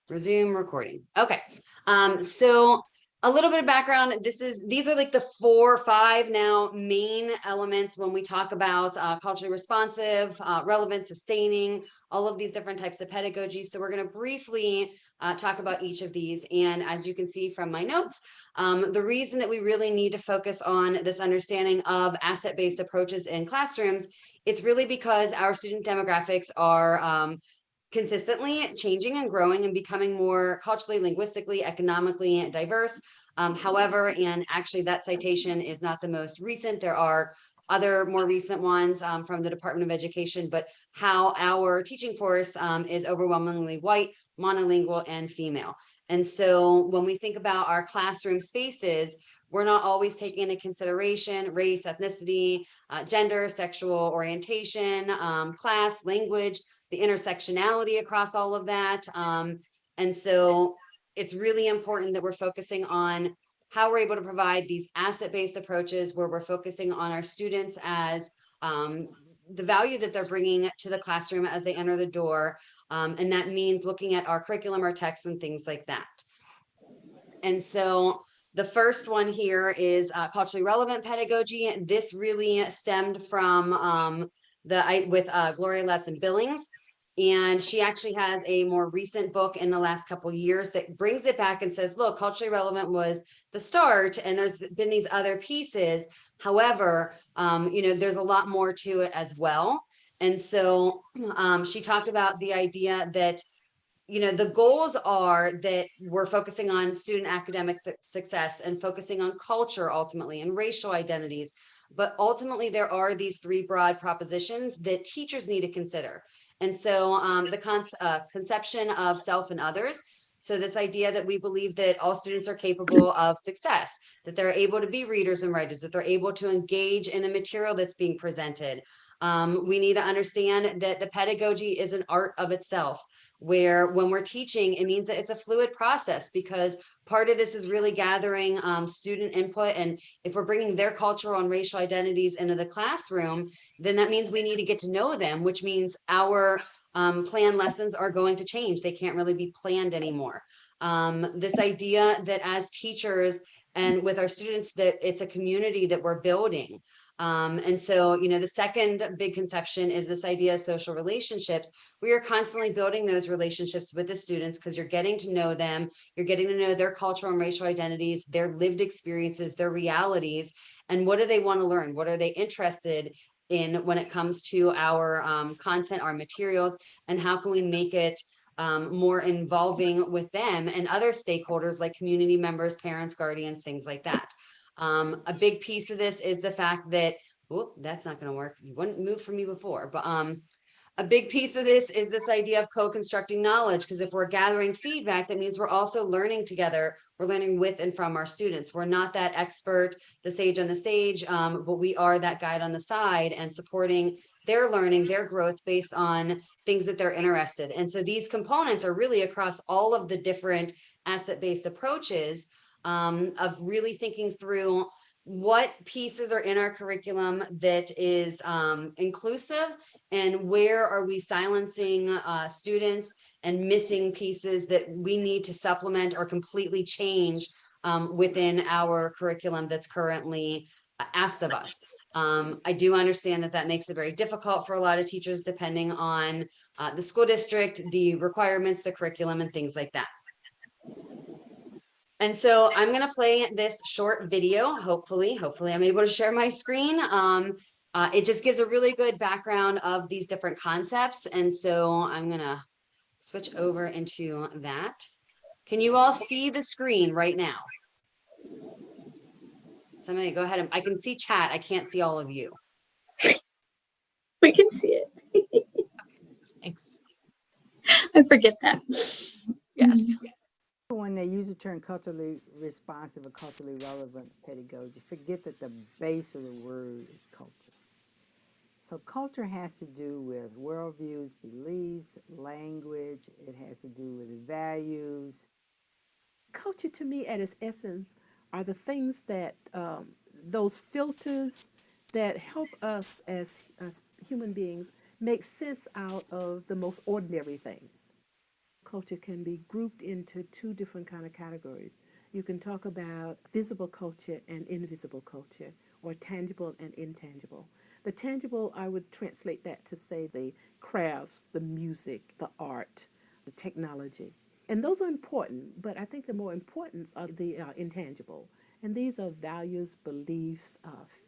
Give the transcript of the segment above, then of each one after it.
Resume recording. Okay. So a little bit of background. These are like the 4 or 5 now main elements when we talk about culturally responsive, relevant, sustaining, all of these different types of pedagogy. So we're going to briefly talk about each of these. And as you can see from my notes, the reason that we really need to focus on this understanding of asset-based approaches in classrooms, it's really because our student demographics are consistently changing and growing and becoming more culturally, linguistically, economically diverse. However, and actually that citation is not the most recent. There are other more recent ones from the Department of Education, but how our teaching force is overwhelmingly white, monolingual, and female. And so when we think about our classroom spaces, we're not always taking into consideration race, ethnicity, gender, sexual orientation, class, language, the intersectionality across all of that. And so it's really important that we're focusing on how we're able to provide these asset-based approaches where we're focusing on our students as the value that they're bringing to the classroom as they enter the door. And that means looking at our curriculum, our texts, and things like that. And so the first one here is culturally relevant pedagogy. This really stemmed from Gloria Ladson-Billings. And she actually has a more recent book in the last couple of years that brings it back and says, look, culturally relevant was the start, and there's been these other pieces. However, there's a lot more to it as well. And so she talked about the idea that the goals are that we're focusing on student academic success and focusing on culture ultimately and racial identities. But ultimately, there are these 3 broad propositions that teachers need to consider. And so the conception of self and others. So this idea that we believe that all students are capable of success, that they're able to be readers and writers, that they're able to engage in the material that's being presented. We need to understand that the pedagogy is an art of itself, where when we're teaching, it means that it's a fluid process because part of this is really gathering student input. And if we're bringing their cultural and racial identities into the classroom, then that means we need to get to know them, which means our planned lessons are going to change. They can't really be planned anymore. This idea that as teachers and with our students, that it's a community that we're building. And so, the second big conception is this idea of social relationships. We are constantly building those relationships with the students because you're getting to know them. You're getting to know their cultural and racial identities, their lived experiences, their realities, and what do they want to learn? What are they interested in when it comes to our content, our materials, and how can we make it more involving with them and other stakeholders like community members, parents, guardians, things like that. A big piece of this is the fact that, that's not going to work. You wouldn't move for me before, but a big piece of this is this idea of co-constructing knowledge, because if we're gathering feedback, that means we're also learning together. We're learning with and from our students. We're not that expert, the sage on the stage, but we are that guide on the side and supporting their learning, their growth based on things that they're interested. And so these components are really across all of the different asset-based approaches of really thinking through what pieces are in our curriculum that is inclusive and where are we silencing students and missing pieces that we need to supplement or completely change within our curriculum that's currently asked of us. I do understand that makes it very difficult for a lot of teachers depending on the school district, the requirements, the curriculum, and things like that. And so I'm going to play this short video. Hopefully I'm able to share my screen. It just gives a really good background of these different concepts. And so I'm going to switch over into that. Can you all see the screen right now? Somebody go ahead. I can see chat. I can't see all of you. We can see it. Okay, thanks. I forget that. Yes. When they use the term culturally responsive or culturally relevant pedagogy, forget that the base of the word is culture. So culture has to do with worldviews, beliefs, language. It has to do with values. Culture to me at its essence are the things that, those filters that help us as human beings make sense out of the most ordinary things. culture can be grouped into two different kind of categories. You can talk about visible culture and invisible culture, or tangible and intangible. The tangible, I would translate that to say the crafts, the music, the art, the technology. And those are important, but I think the more important are the intangible. And these are values, beliefs,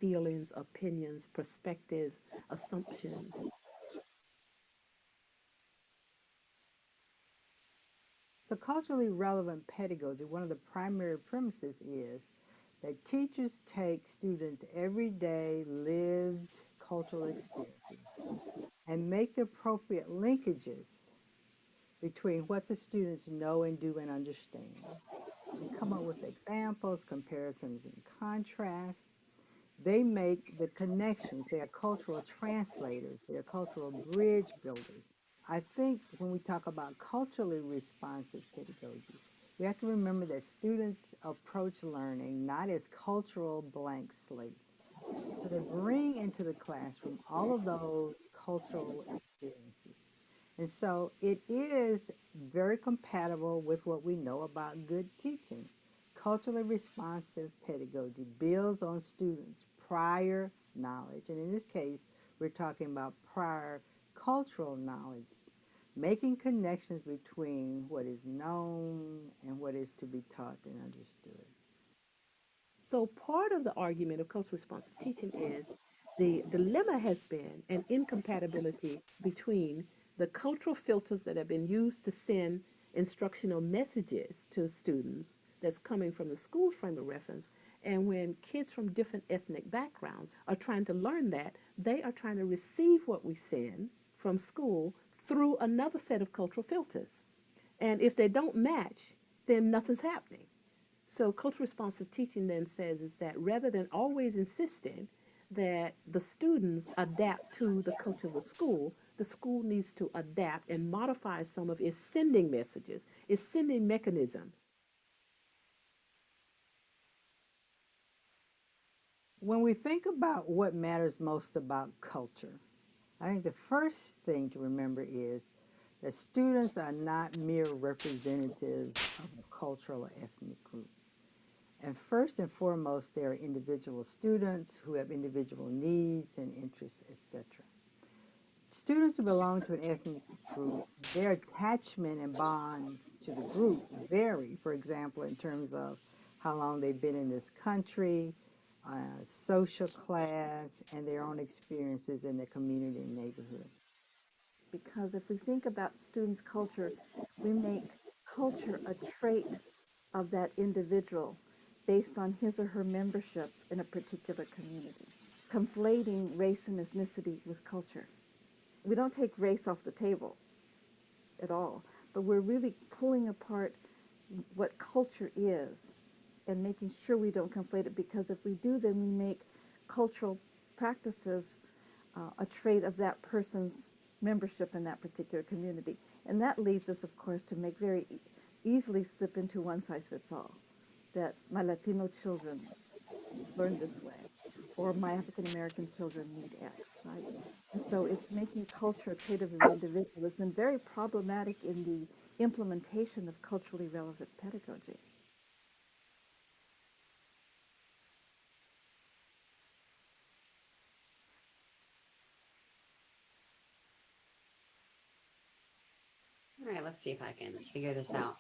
feelings, opinions, perspectives, assumptions. So, culturally relevant pedagogy, one of the primary premises is that teachers take students' everyday lived cultural experiences and make the appropriate linkages between what the students know and do and understand. They come up with examples, comparisons, and contrasts. They make the connections. They are cultural translators. They are cultural bridge builders. I think when we talk about culturally responsive pedagogy, we have to remember that students approach learning not as cultural blank slates. So they bring into the classroom all of those cultural experiences. And so it is very compatible with what we know about good teaching. Culturally responsive pedagogy builds on students' prior knowledge. And in this case, we're talking about prior cultural knowledge, making connections between what is known and what is to be taught and understood. So part of the argument of cultural responsive teaching is the dilemma has been an incompatibility between the cultural filters that have been used to send instructional messages to students that's coming from the school frame of reference, and when kids from different ethnic backgrounds are trying to learn that, they are trying to receive what we send from school through another set of cultural filters. And if they don't match, then nothing's happening. So cultural responsive teaching then says is that rather than always insisting that the students adapt to the culture of the school needs to adapt and modify some of its sending messages, its sending mechanism. When we think about what matters most about culture, I think the first thing to remember is that students are not mere representatives of a cultural or ethnic group. And first and foremost, they are individual students who have individual needs and interests, etc. Students who belong to an ethnic group, their attachment and bonds to the group vary, for example, in terms of how long they've been in this country, social class, and their own experiences in their community and neighborhood. Because if we think about students' culture, we make culture a trait of that individual based on his or her membership in a particular community, conflating race and ethnicity with culture. We don't take race off the table at all, but we're really pulling apart what culture is and making sure we don't conflate it, because if we do, then we make cultural practices a trait of that person's membership in that particular community. And that leads us, of course, to make very easily slip into one size fits all, that my Latino children learn this way, or my African American children need X, right? And so it's making culture a trait of the individual. It's been very problematic in the implementation of culturally relevant pedagogy. All right, let's see if I can figure this out.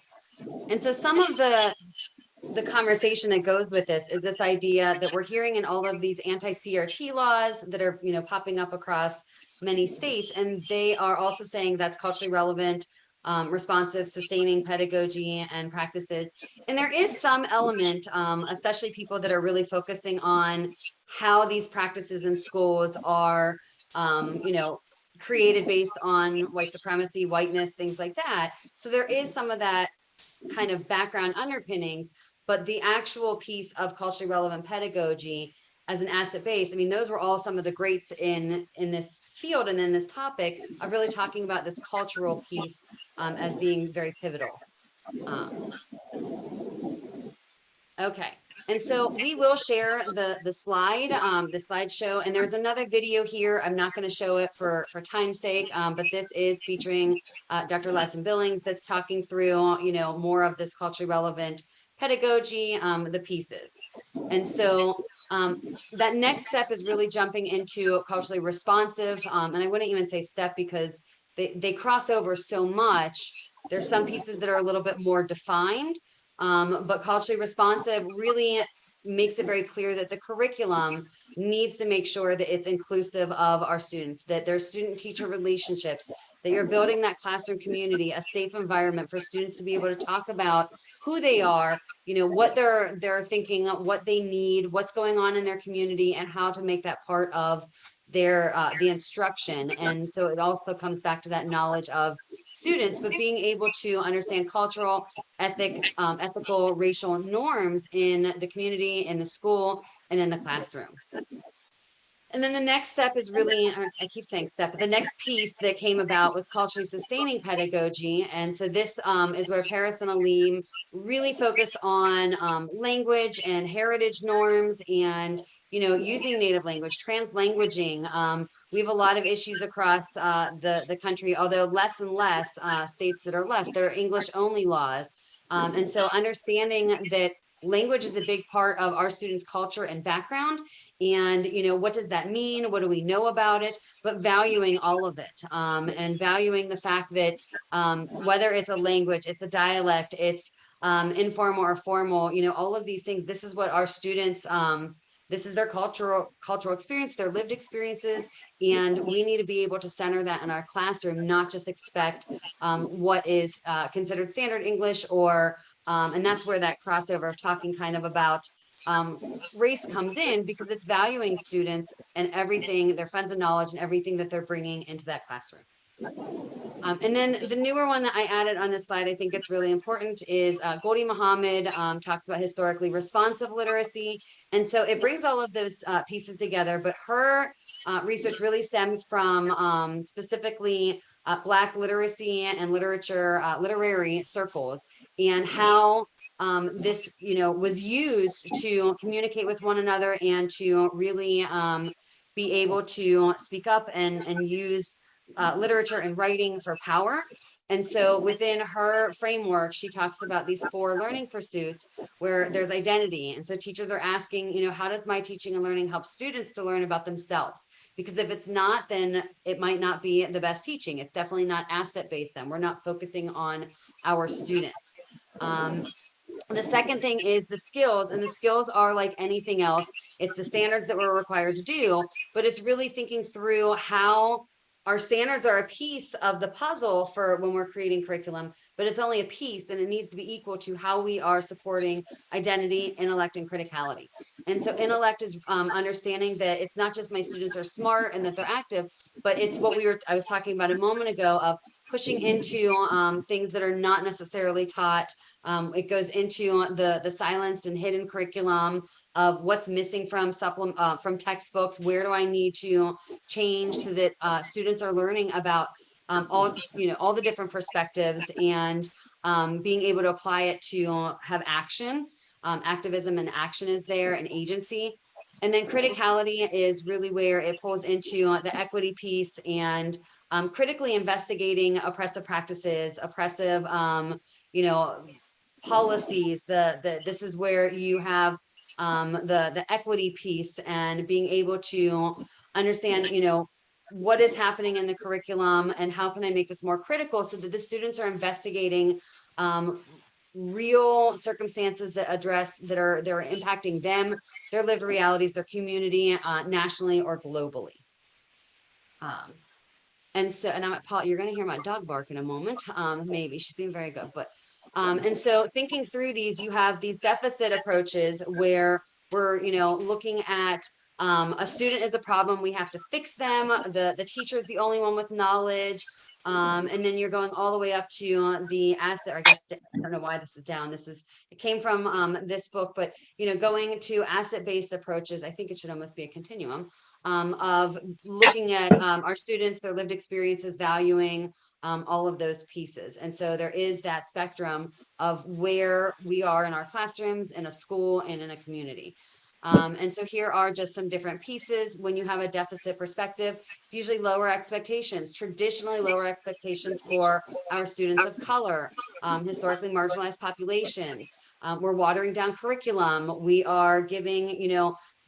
And so some of the conversation that goes with this is this idea that we're hearing in all of these anti-CRT laws that are, popping up across many states, and they are also saying that's culturally relevant, responsive, sustaining pedagogy and practices. And there is some element, especially people that are really focusing on how these practices in schools are, created based on white supremacy, whiteness, things like that. So there is some of that kind of background underpinnings, but the actual piece of culturally relevant pedagogy as an asset base, I mean, those were all some of the greats in this field and in this topic of really talking about this cultural piece as being very pivotal. Okay, and so we will share the slideshow, and there's another video here. I'm not going to show it for time's sake, but this is featuring Dr. Latson Billings that's talking through, more of this culturally relevant pedagogy, the pieces. And so that next step is really jumping into culturally responsive, and I wouldn't even say step because they cross over so much. There's some pieces that are a little bit more defined. But culturally responsive really makes it very clear that the curriculum needs to make sure that it's inclusive of our students, that there's student-teacher relationships, that you're building that classroom community, a safe environment for students to be able to talk about who they are, what they're thinking, what they need, what's going on in their community, and how to make that part of their the instruction. And so it also comes back to that knowledge of students, but being able to understand cultural, ethical, racial norms in the community, in the school, and in the classroom. And then the next step is really, I keep saying step, but the next piece that came about was culturally sustaining pedagogy. And so this is where Paris and Alim really focus on language and heritage norms and, using native language, translanguaging. We have a lot of issues across the country, although less and less states that are left, there are English only laws. And so understanding that language is a big part of our students' culture and background. And, what does that mean? What do we know about it? But valuing all of it, and valuing the fact that whether it's a language, it's a dialect, it's informal or formal, all of these things, this is what our students, this is their cultural experience, their lived experiences, and we need to be able to center that in our classroom, not just expect what is considered standard English or, and that's where that crossover of talking kind of about race comes in, because it's valuing students and everything, their funds of knowledge and everything that they're bringing into that classroom. And then the newer one that I added on this slide, I think it's really important, is Gholdy Muhammad talks about historically responsive literacy. And so it brings all of those pieces together, but her research really stems from specifically Black literacy and literature, literary circles, and how this, was used to communicate with one another and to really be able to speak up and use literature and writing for power. And so within her framework, she talks about these 4 learning pursuits where there's identity. And so teachers are asking, how does my teaching and learning help students to learn about themselves? Because if it's not, then it might not be the best teaching. It's definitely not asset-based then. We're not focusing on our students. The second thing is the skills, and the skills are like anything else. It's the standards that we're required to do, but it's really thinking through how our standards are a piece of the puzzle for when we're creating curriculum, but it's only a piece, and it needs to be equal to how we are supporting identity, intellect, and criticality. And so intellect is understanding that it's not just my students are smart and that they're active, but it's what I was talking about a moment ago of pushing into things that are not necessarily taught. It goes into the silenced and hidden curriculum of what's missing from from textbooks. Where do I need to change so that students are learning about all the different perspectives, and being able to apply it to have action, activism and action is there, and agency. And then criticality is really where it pulls into the equity piece and critically investigating oppressive practices, oppressive, policies. This is where you have the equity piece and being able to understand, what is happening in the curriculum and how can I make this more critical so that the students are investigating real circumstances that are impacting them, their lived realities, their community, nationally or globally. And so, and Paul, you're going to hear my dog bark in a moment. Maybe she's being very good, but and so thinking through these, you have these deficit approaches where we're, looking at a student is a problem, we have to fix them. The teacher is the only one with knowledge. And then you're going all the way up to the asset, or I guess, I don't know why this is down. It came from this book, but, going to asset-based approaches. I think it should almost be a continuum of looking at our students, their lived experiences, valuing all of those pieces. And so there is that spectrum of where we are in our classrooms, in a school, and in a community. And so here are just some different pieces. When you have a deficit perspective, it's usually lower expectations, traditionally lower expectations for our students of color, historically marginalized populations. We're watering down curriculum. We are giving,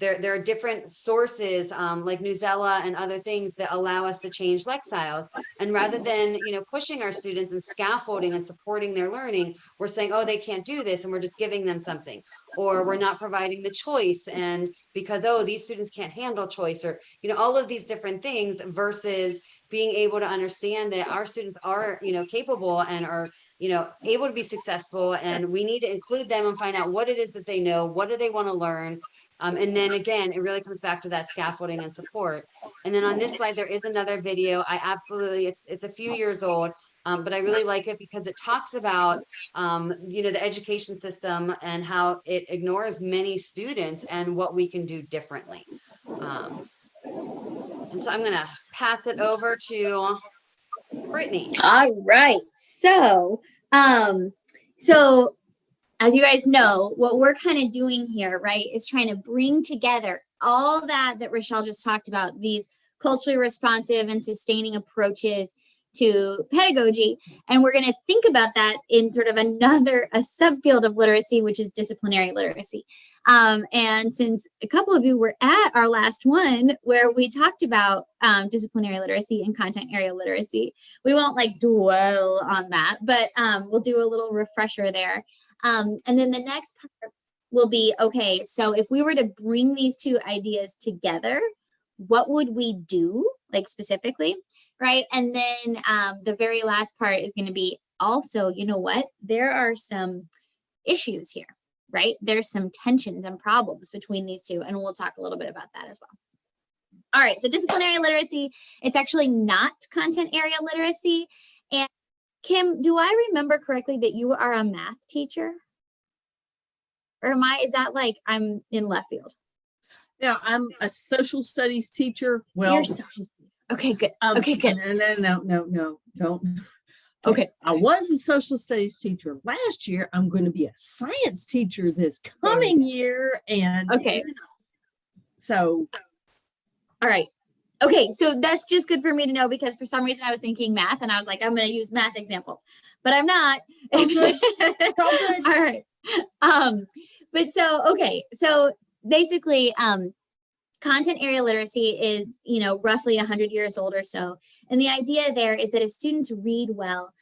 there are different sources like Newsella and other things that allow us to change Lexiles. And rather than, pushing our students and scaffolding and supporting their learning, we're saying, oh, they can't do this. And we're just giving them something. Or we're not providing the choice. And because, oh, these students can't handle choice, or, all of these different things, versus being able to understand that our students are, capable and are, able to be successful. And we need to include them and find out what it is that they know, what do they want to learn. And then again, it really comes back to that scaffolding and support. And then on this slide, there is another video. It's a few years old, but I really like it because it talks about, the education system and how it ignores many students and what we can do differently. And so I'm going to pass it over to Brittany. All right. So as you guys know, what we're kind of doing here, right, is trying to bring together all that Rochelle just talked about, these culturally responsive and sustaining approaches to pedagogy. And we're going to think about that in sort of a subfield of literacy, which is disciplinary literacy. And since a couple of you were at our last one where we talked about disciplinary literacy and content area literacy, we won't dwell on that, but we'll do a little refresher there. And then the next part will be, okay, so if we were to bring these two ideas together, what would we do, specifically, right? And then the very last part is going to be also, there are some issues here, right? There's some tensions and problems between these two, and we'll talk a little bit about that as well. All right, so disciplinary literacy, it's actually not content area literacy. And Kim, do I remember correctly that you are a math teacher? Or is that I'm in left field? Yeah, I'm a social studies teacher. Well, you're social studies. Okay, good. Okay, good. No, don't. Okay. I was a social studies teacher last year. I'm going to be a science teacher this coming year. And okay. So. All right. Okay, so that's just good for me to know, because for some reason I was thinking math and I was like, I'm going to use math examples, but I'm not. Good. Good. All right. But so basically, content area literacy is, roughly 100 years old or so. And the idea there is that if students read well,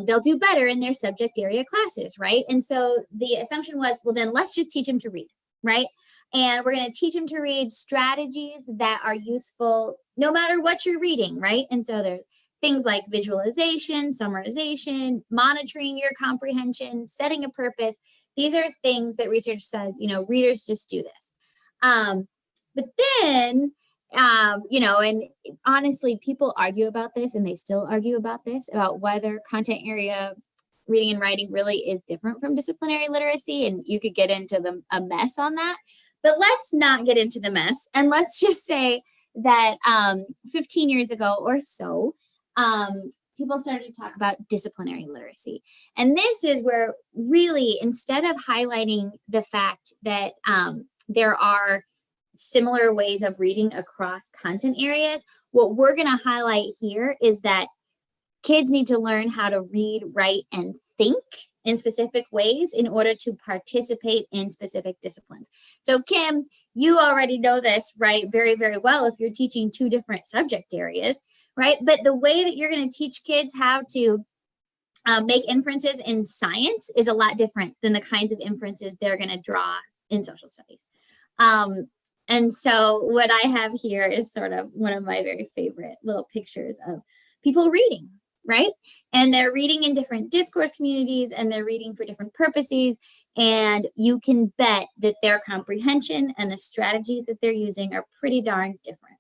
they'll do better in their subject area classes, right? And so the assumption was, well, then let's just teach them to read, right? And we're going to teach them to read strategies that are useful no matter what you're reading, right? And so there's things like visualization, summarization, monitoring your comprehension, setting a purpose. These are things that research says, readers just do this. But then, and honestly, people argue about this, and they still argue about this, about whether content area reading and writing really is different from disciplinary literacy. And you could get into a mess on that. But let's not get into the mess. And let's just say that 15 years ago or so, people started to talk about disciplinary literacy. And this is where really, instead of highlighting the fact that there are similar ways of reading across content areas, what we're going to highlight here is that kids need to learn how to read, write, and think in specific ways in order to participate in specific disciplines. So Kim, you already know this, right, very, very well if you're teaching two different subject areas, right? But the way that you're going to teach kids how to make inferences in science is a lot different than the kinds of inferences they're going to draw in social studies. And so what I have here is sort of one of my very favorite little pictures of people reading, right? And they're reading in different discourse communities, and they're reading for different purposes. And you can bet that their comprehension and the strategies that they're using are pretty darn different.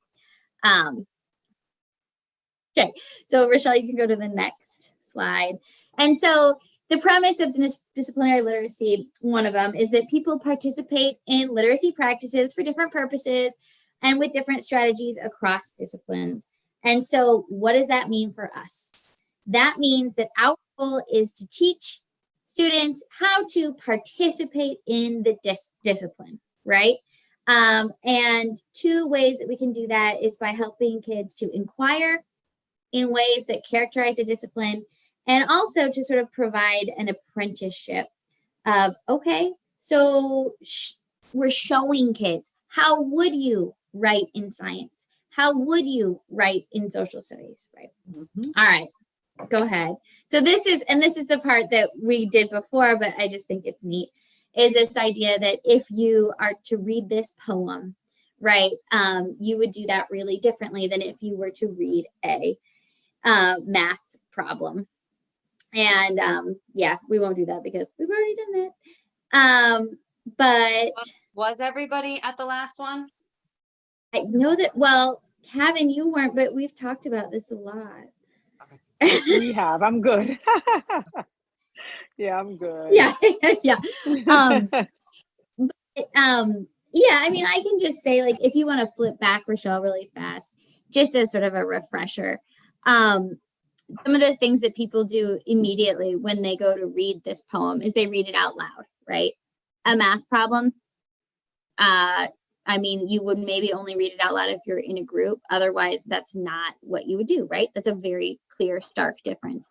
Okay, so Rochelle, you can go to the next slide. And so the premise of disciplinary literacy, one of them, is that people participate in literacy practices for different purposes and with different strategies across disciplines. And so what does that mean for us? That means that our goal is to teach students how to participate in the discipline, right? And two ways that we can do that is by helping kids to inquire in ways that characterize a discipline, and also to sort of provide an apprenticeship of, okay, so we're showing kids, how would you write in science? How would you write in social studies, right? Mhm. All right, go ahead. So this is the part that we did before, but I just think it's neat, is this idea that if you are to read this poem, right, you would do that really differently than if you were to read a math problem. And yeah, we won't do that because we've already done that. But Was everybody at the last one? I know that, well, Kevin, you weren't, but we've talked about this a lot. We have. I'm good. Yeah, I'm good. Yeah, yeah. Yeah, I mean, I can just say, like, if you want to flip back, Rochelle, really fast, just as sort of a refresher, some of the things that people do immediately when they go to read this poem is they read it out loud, right? A math problem. I mean, you would maybe only read it out loud if you're in a group. Otherwise, that's not what you would do, right? That's a very clear, stark difference.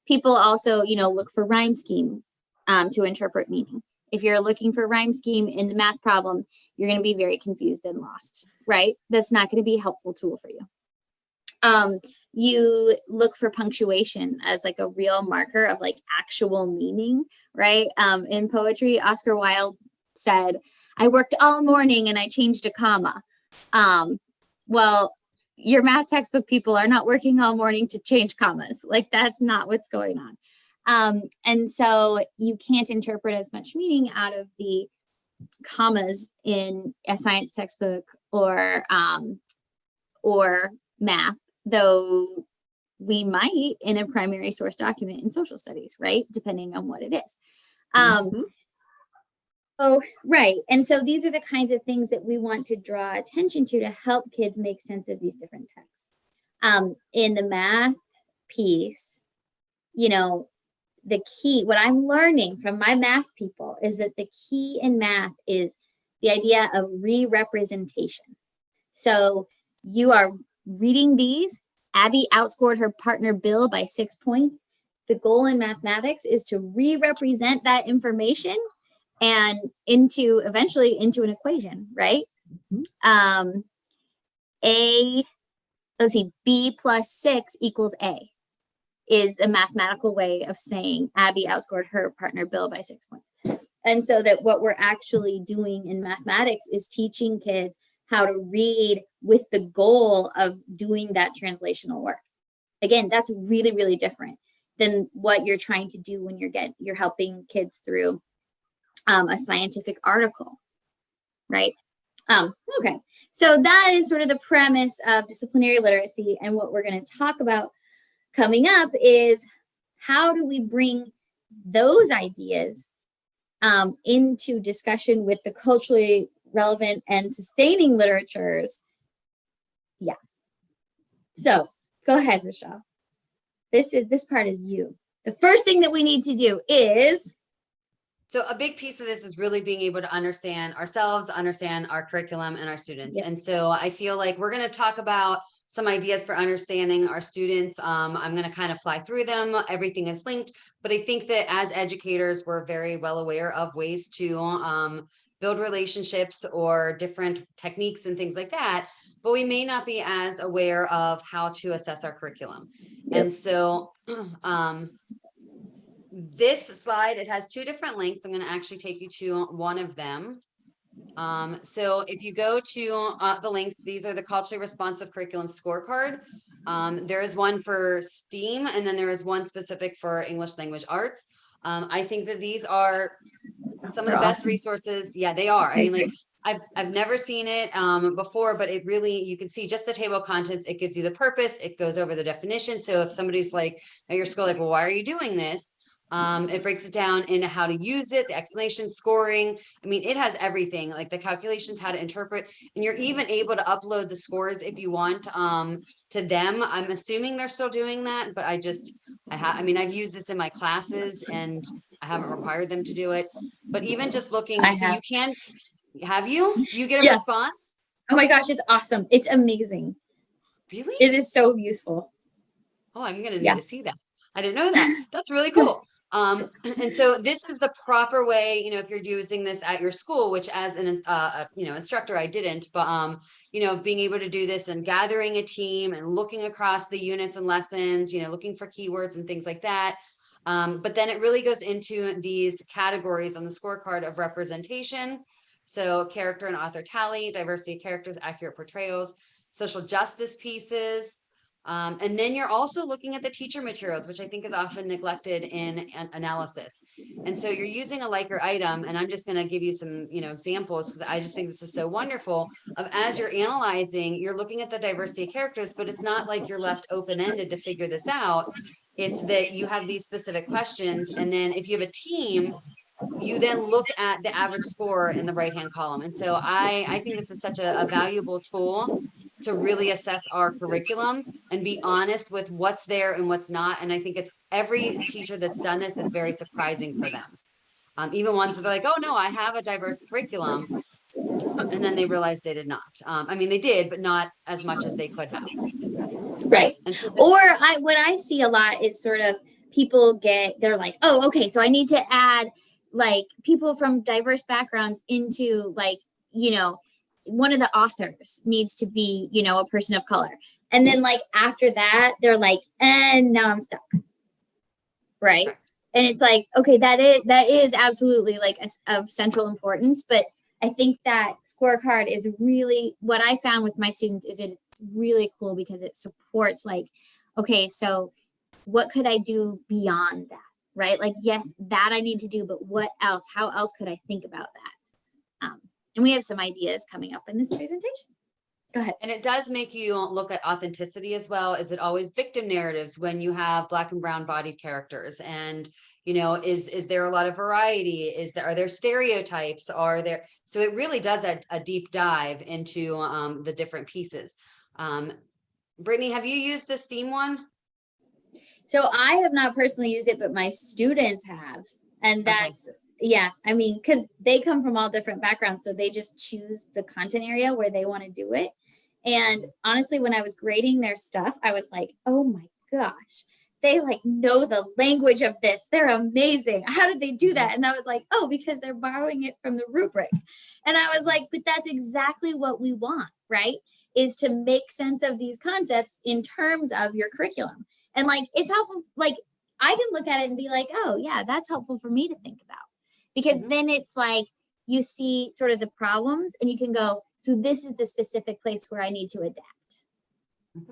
People also, look for rhyme scheme to interpret meaning. If you're looking for rhyme scheme in the math problem, you're going to be very confused and lost, right? That's not going to be a helpful tool for you. You look for punctuation as like a real marker of like actual meaning, right? In poetry, Oscar Wilde said, I worked all morning and I changed a comma. Well, your math textbook people are not working all morning to change commas. Like, that's not what's going on. And so you can't interpret as much meaning out of the commas in a science textbook or math, though we might in a primary source document in social studies, right? Depending on what it is. Oh, right. And so these are the kinds of things that we want to draw attention to help kids make sense of these different texts. In the math piece, the key, what I'm learning from my math people is that the key in math is the idea of re-representation. So you are reading these. Abby outscored her partner Bill by 6 points. The goal in mathematics is to re-represent that information and eventually into an equation, right? B plus 6 equals A is a mathematical way of saying Abby outscored her partner Bill by 6 points. And so that what we're actually doing in mathematics is teaching kids how to read with the goal of doing that translational work. Again, that's really, really different than what you're trying to do when you're helping kids through a scientific article, right? Okay, so that is sort of the premise of disciplinary literacy, and what we're going to talk about coming up is how do we bring those ideas into discussion with the culturally relevant and sustaining literatures. Yeah. So go ahead, Rochelle. This part is you. The first thing that we need to do is. So a big piece of this is really being able to understand ourselves, understand our curriculum and our students. Yep. And so I feel like we're going to talk about some ideas for understanding our students. I'm going to kind of fly through them. Everything is linked, but I think that as educators, we're very well aware of ways to build relationships or different techniques and things like that, but we may not be as aware of how to assess our curriculum. Yep. And so this slide, it has two different links. I'm going to actually take you to one of them. So if you go to the links, these are the culturally responsive curriculum scorecard. There is one for STEAM, and then there is one specific for English language arts. I think that these are some of the best resources. Yeah, they are. I mean, like I've never seen it before, but it really, you can see just the table of contents. It gives you the purpose. It goes over the definition. So if somebody's like at your school, like, well, why are you doing this? It breaks it down into how to use it, the explanation, scoring. I mean, it has everything, like the calculations, how to interpret, and you're even able to upload the scores if you want to them. I'm assuming they're still doing that, but I mean, I've used this in my classes and I haven't required them to do it. But even just looking, I so have. you can, have you? Do you get a Yeah. response? Oh my gosh, it's awesome. It's amazing. Really? It is so useful. Oh, I'm gonna need Yeah. to see that. I didn't know that. That's really cool. And so this is the proper way, if you're using this at your school, which as an instructor, I didn't, but being able to do this and gathering a team and looking across the units and lessons, looking for keywords and things like that. But then it really goes into these categories on the scorecard of representation. So character and author tally, diversity of characters, accurate portrayals, social justice pieces. And then you're also looking at the teacher materials, which I think is often neglected in analysis. And so you're using a like or item, and I'm just going to give you some, examples, because I just think this is so wonderful. Of as you're analyzing, you're looking at the diversity of characters, but it's not like you're left open-ended to figure this out. It's that you have these specific questions, and then if you have a team, you then look at the average score in the right-hand column. And so I think this is such a valuable tool to really assess our curriculum and be honest with what's there and what's not. And I think it's every teacher that's done this, it's very surprising for them. Even ones that are like, oh no, I have a diverse curriculum. And then they realized they did not. I mean, they did, but not as much as they could have. Right. And so Or what I see a lot is sort of people they're like, oh, okay, so I need to add like people from diverse backgrounds into like, one of the authors needs to be, a person of color. And then like after that, they're like, and now I'm stuck. Right. And it's like, okay, that is absolutely like of central importance. But I think that scorecard is really what I found with my students is it's really cool because it supports like, okay, so what could I do beyond that? Right. Like, yes, that I need to do, but what else? How else could I think about that? And we have some ideas coming up in this presentation. Go ahead. And it does make you look at authenticity as well. Is it always victim narratives when you have Black and brown bodied characters? And, is there a lot of variety? Are there stereotypes? So it really does a deep dive into the different pieces. Brittany, have you used the STEAM one? So I have not personally used it, but my students have. And that's, yeah, I mean, because they come from all different backgrounds. So they just choose the content area where they want to do it. And honestly, when I was grading their stuff, I was like, oh my gosh, they like know the language of this. They're amazing. How did they do that? And I was like, oh, because they're borrowing it from the rubric. And I was like, but that's exactly what we want, right? Is to make sense of these concepts in terms of your curriculum. And like, it's helpful. Like I can look at it and be like, oh yeah, that's helpful for me to think about. Because then it's like, you see sort of the problems and you can go, so this is the specific place where I need to adapt.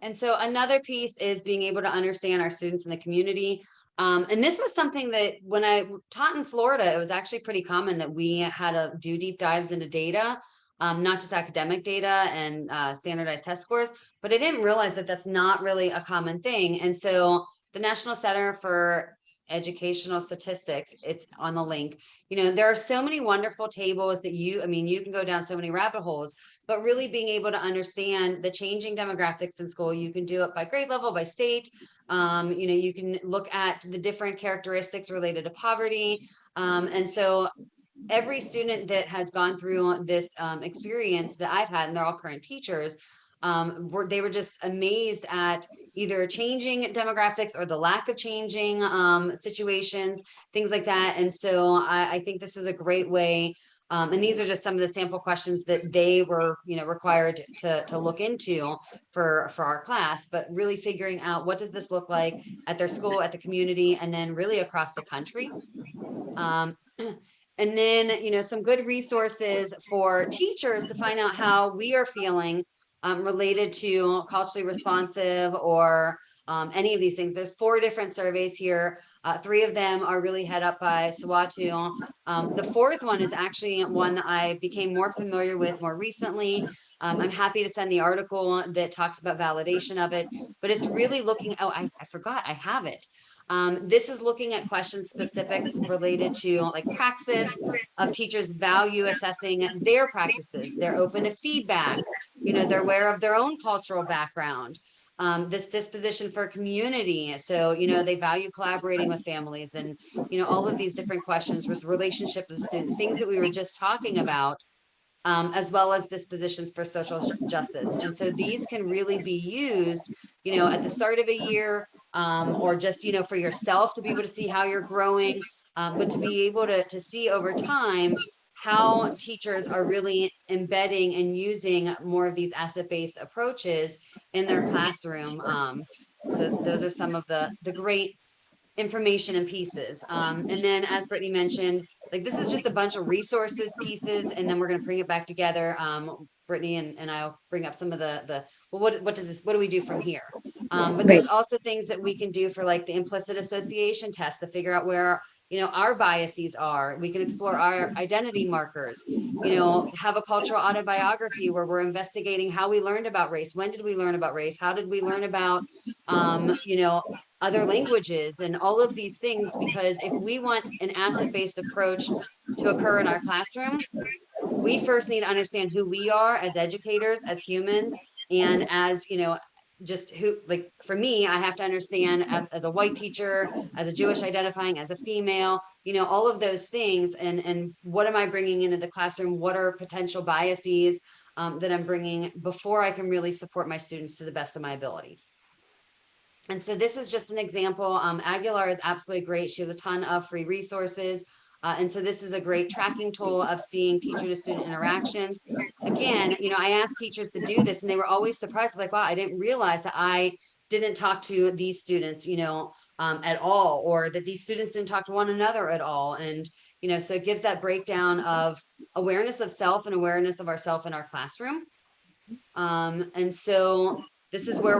And so another piece is being able to understand our students in the community. And this was something that when I taught in Florida, it was actually pretty common that we had to do deep dives into data, not just academic data and standardized test scores, but I didn't realize that that's not really a common thing. And so the National Center for Educational Statistics, it's on the link. There are so many wonderful tables that you can go down so many rabbit holes, but really being able to understand the changing demographics in school. You can do it by grade level, by state. You can look at the different characteristics related to poverty. And so every student that has gone through this experience that I've had, and they're all current teachers, they were just amazed at either changing demographics or the lack of changing situations, things like that. And so I think this is a great way. And these are just some of the sample questions that they were, required to look into for our class, but really figuring out what does this look like at their school, at the community, and then really across the country. And then, some good resources for teachers to find out how we are feeling related to culturally responsive or any of these things. There's 4 different surveys here. 3 of them are really head up by Sawatu. The 4th one is actually one that I became more familiar with more recently. I'm happy to send the article that talks about validation of it, but it's really looking, I forgot I have it. This is looking at questions specific related to like praxis of teachers value assessing their practices. They're open to feedback. They're aware of their own cultural background. This disposition for community. So, they value collaborating with families and, all of these different questions with relationship with students, things that we were just talking about, as well as dispositions for social justice. And so these can really be used, at the start of a year, or just, for yourself to be able to see how you're growing, but to be able to see over time how teachers are really embedding and using more of these asset-based approaches in their classroom. So those are some of the great information and pieces. And then as Brittany mentioned, like this is just a bunch of resources pieces, and then we're going to bring it back together. Brittany and I'll bring up some of well, what do we do from here? But there's also things that we can do for like the implicit association test to figure out where our biases are. We can explore our identity markers, have a cultural autobiography where we're investigating how we learned about race. When did we learn about race? How did we learn about, other languages and all of these things? Because if we want an asset-based approach to occur in our classroom, we first need to understand who we are as educators, as humans, and as, just who, like for me, I have to understand as a white teacher, as a Jewish identifying, as a female, all of those things. And what am I bringing into the classroom? What are potential biases that I'm bringing before I can really support my students to the best of my ability? And so this is just an example. Aguilar is absolutely great. She has a ton of free resources. And so this is a great tracking tool of seeing teacher to student interactions. Again, I asked teachers to do this and they were always surprised, like, wow, I didn't realize that I didn't talk to these students, at all, or that these students didn't talk to one another at all. And, so it gives that breakdown of awareness of self and awareness of ourself in our classroom. And so this is where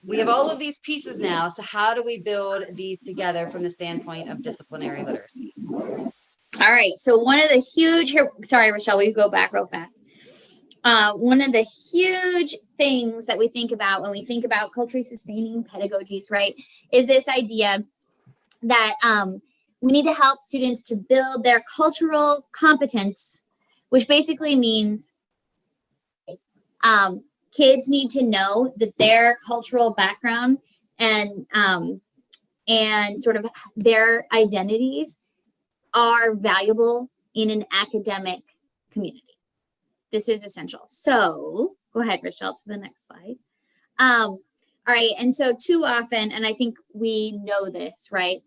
we have all of these pieces now. So how do we build these together from the standpoint of disciplinary literacy? All right. So one of the huge, sorry, Rochelle, we go back real fast. One of the huge things that we think about when we think about culturally sustaining pedagogies, right, is this idea that we need to help students to build their cultural competence, which basically means kids need to know that their cultural background and sort of their identities are valuable in an academic community. This is essential. So go ahead, Rochelle, to the next slide. All right. And so too often, and I think we know this, right?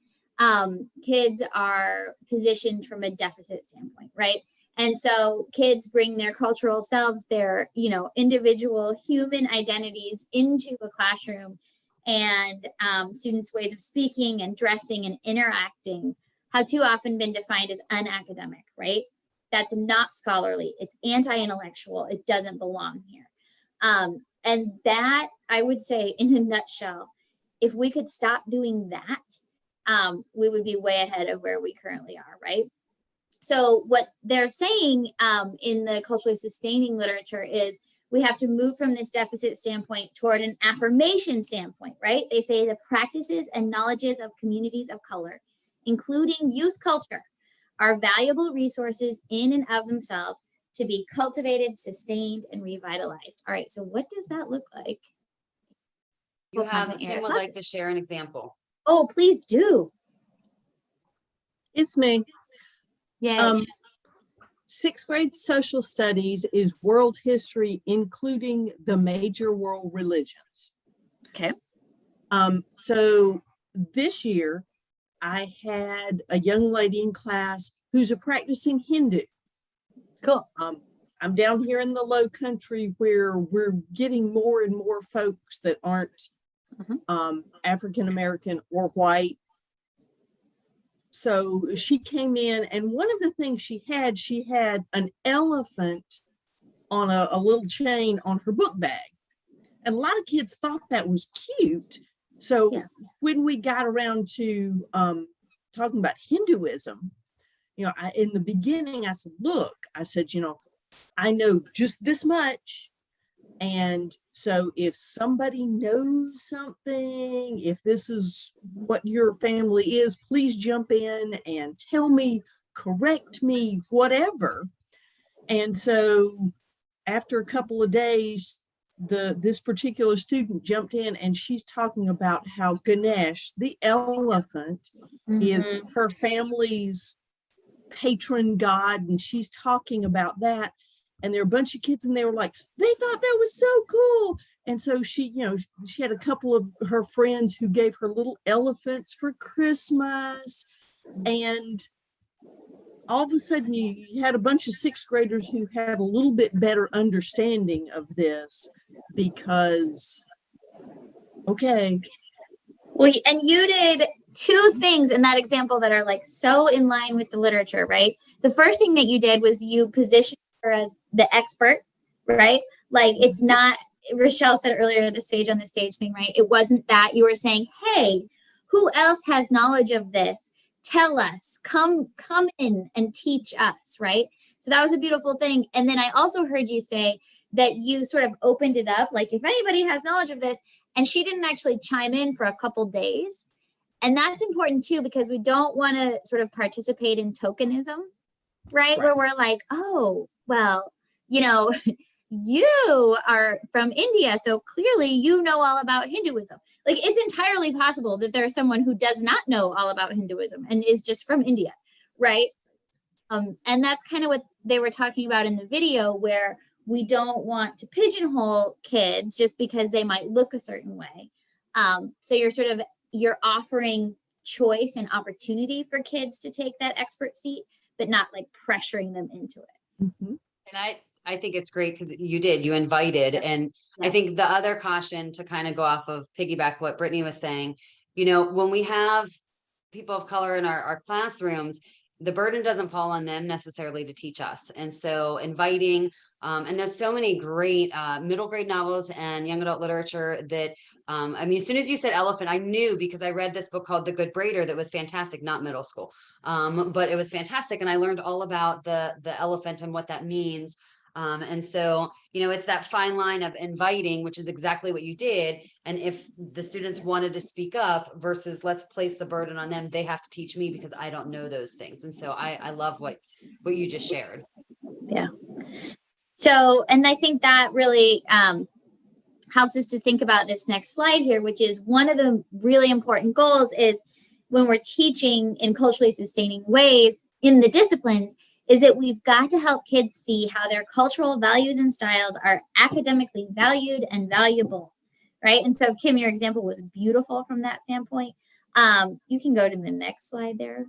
Kids are positioned from a deficit standpoint, right? And so kids bring their cultural selves, their, individual human identities into a classroom, and students' ways of speaking and dressing and interacting have too often been defined as unacademic, right? That's not scholarly. It's anti-intellectual. It doesn't belong here. And that, I would say, in a nutshell, if we could stop doing that, we would be way ahead of where we currently are, right? So what they're saying in the culturally sustaining literature is we have to move from this deficit standpoint toward an affirmation standpoint, right? They say the practices and knowledges of communities of color, including youth culture, are valuable resources in and of themselves to be cultivated, sustained, and revitalized. All right, so what does that look like? Kim would like to share an example. Oh, please do. It's me. Yeah. Sixth grade social studies is world history, including the major world religions. Okay. So this year, I had a young lady in class who's a practicing Hindu. Cool. I'm down here in the low country where we're getting more and more folks that aren't African American or white. So she came in, and one of the things she had an elephant on a little chain on her book bag. And a lot of kids thought that was cute. So when we got around to talking about Hinduism, in the beginning, I said, look, I said, I know just this much. And so if somebody knows something, if this is what your family is, please jump in and tell me, correct me, whatever. And so after a couple of days, this particular student jumped in and she's talking about how Ganesh, the elephant, is her family's patron god, and she's talking about that. And there were a bunch of kids and they were like, they thought that was so cool. And so she, she had a couple of her friends who gave her little elephants for Christmas. And all of a sudden you had a bunch of sixth graders who had a little bit better understanding of this because, okay. Well, and you did two things in that example that are like so in line with the literature, right? The first thing that you did was you positioned her as the expert, right? Like it's not, Rochelle said earlier, the sage on the stage thing, right? It wasn't that. You were saying, hey, who else has knowledge of this? Tell us, come in and teach us, right? So that was a beautiful thing. And then I also heard you say that you sort of opened it up, like if anybody has knowledge of this, and she didn't actually chime in for a couple days. And that's important too, because we don't want to sort of participate in tokenism, right? Where we're like, oh, well, you are from India, so clearly you know all about Hinduism. Like it's entirely possible that there's someone who does not know all about Hinduism and is just from India, right? And that's kind of what they were talking about in the video, where we don't want to pigeonhole kids just because they might look a certain way. So you're offering choice and opportunity for kids to take that expert seat, but not like pressuring them into it. Mm-hmm. And I think it's great because you invited. And I think the other caution to kind of go off of piggyback what Brittany was saying, when we have people of color in our classrooms, the burden doesn't fall on them necessarily to teach us. And so inviting, and there's so many great middle grade novels and young adult literature that, as soon as you said elephant, I knew because I read this book called The Good Braider that was fantastic, not middle school, but it was fantastic. And I learned all about the elephant and what that means. And so, it's that fine line of inviting, which is exactly what you did. And if the students wanted to speak up versus let's place the burden on them, they have to teach me because I don't know those things. And so I love what you just shared. Yeah. So, and I think that really helps us to think about this next slide here, which is one of the really important goals is when we're teaching in culturally sustaining ways in the disciplines, is that we've got to help kids see how their cultural values and styles are academically valued and valuable, right? And so, Kim, your example was beautiful from that standpoint. You can go to the next slide there.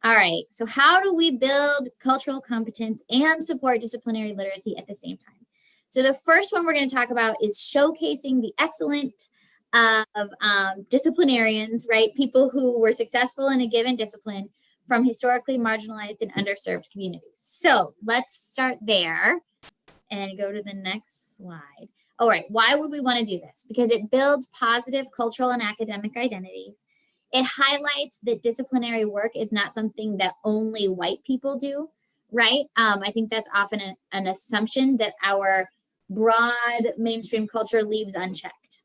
All right, so how do we build cultural competence and support disciplinary literacy at the same time? So the first one we're going to talk about is showcasing the excellence of disciplinarians, right? People who were successful in a given discipline from historically marginalized and underserved communities. So let's start there and go to the next slide. All right, why would we want to do this? Because it builds positive cultural and academic identities. It highlights that disciplinary work is not something that only white people do, right? I think that's often an assumption that our broad mainstream culture leaves unchecked,